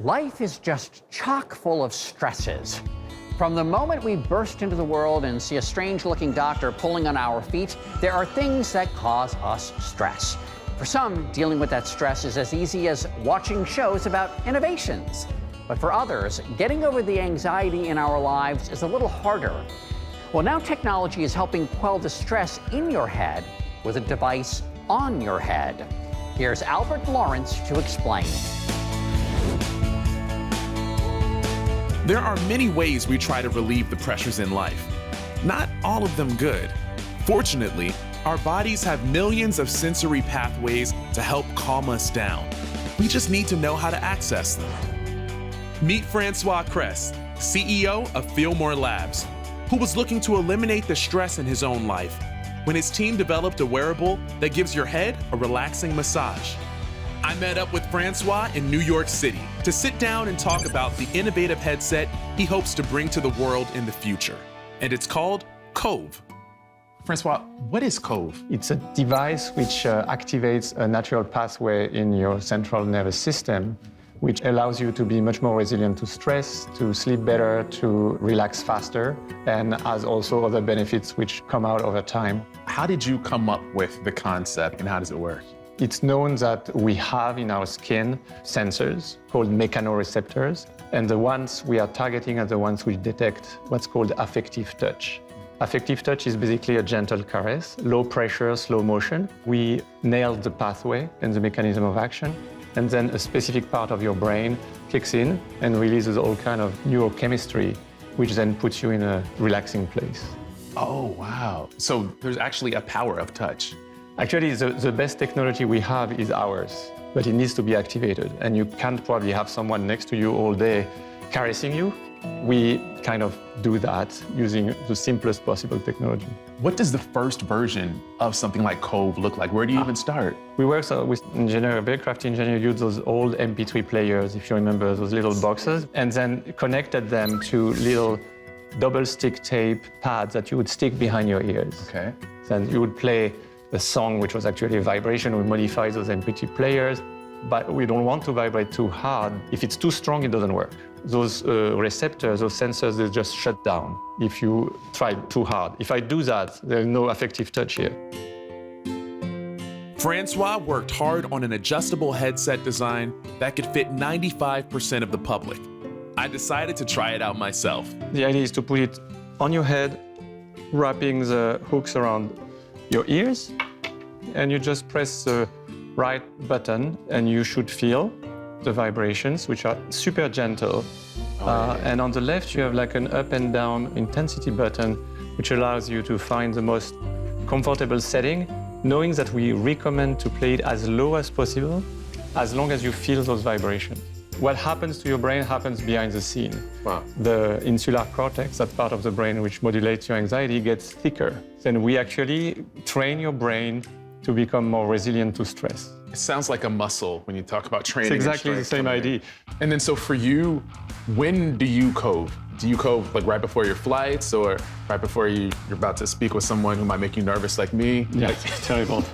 Life is just chock full of stresses. From the moment we burst into the world and see a strange-looking doctor pulling on our feet, there are things that cause us stress. For some, dealing with that stress is as easy as watching shows about innovations. But for others, getting over the anxiety in our lives is a little harder. Well, now technology is helping quell the stress in your head with a device on your head. Here's Albert Lawrence to explain. There are many ways we try to relieve the pressures in life. Not all of them good. Fortunately, our bodies have millions of sensory pathways to help calm us down. We just need to know how to access them. Meet Francois Kress, CEO of Feelmore Labs, who was looking to eliminate the stress in his own life when his team developed a wearable that gives your head a relaxing massage. I met up with Francois in New York City to sit down and talk about the innovative headset he hopes to bring to the world in the future. And it's called Cove. Francois, what is Cove? It's a device which activates a natural pathway in your central nervous system, which allows you to be much more resilient to stress, to sleep better, to relax faster, and has also other benefits which come out over time. How did you come up with the concept and how does it work? It's known that we have in our skin sensors called mechanoreceptors, and the ones we are targeting are the ones which detect what's called affective touch. Affective touch is basically a gentle caress, low pressure, slow motion. We nailed the pathway and the mechanism of action, and then a specific part of your brain kicks in and releases all kind of neurochemistry, which then puts you in a relaxing place. Oh, wow. So there's actually a power of touch. Actually, the best technology we have is ours, but it needs to be activated. And you can't probably have someone next to you all day caressing you. We kind of do that using the simplest possible technology. What does the first version of something like Cove look like? Where do you even start? We work with engineer, very crafty engineer, used those old MP3 players, if you remember, those little boxes, and then connected them to little double stick tape pads that you would stick behind your ears. Okay. Then you would play a song which was actually a vibration. We modify those MP3 players, but we don't want to vibrate too hard. If it's too strong, it doesn't work. Those receptors, those sensors, they just shut down if you try too hard. If I do that, there's no affective touch here. Francois worked hard on an adjustable headset design that could fit 95% of the public. I decided to try it out myself. The idea is to put it on your head, wrapping the hooks around your ears, and you just press the right button and you should feel the vibrations, which are super gentle. And on the left, you have like an up and down intensity button, which allows you to find the most comfortable setting, knowing that we recommend to play it as low as possible, as long as you feel those vibrations. What happens to your brain happens behind the scene. Wow. The insular cortex, that part of the brain which modulates your anxiety, gets thicker. Then we actually train your brain to become more resilient to stress. It sounds like a muscle when you talk about training. It's exactly the same idea. And then so for you, when do you cove? Do you cove like right before your flights or right before you're about to speak with someone who might make you nervous like me? Yeah, it's terrible.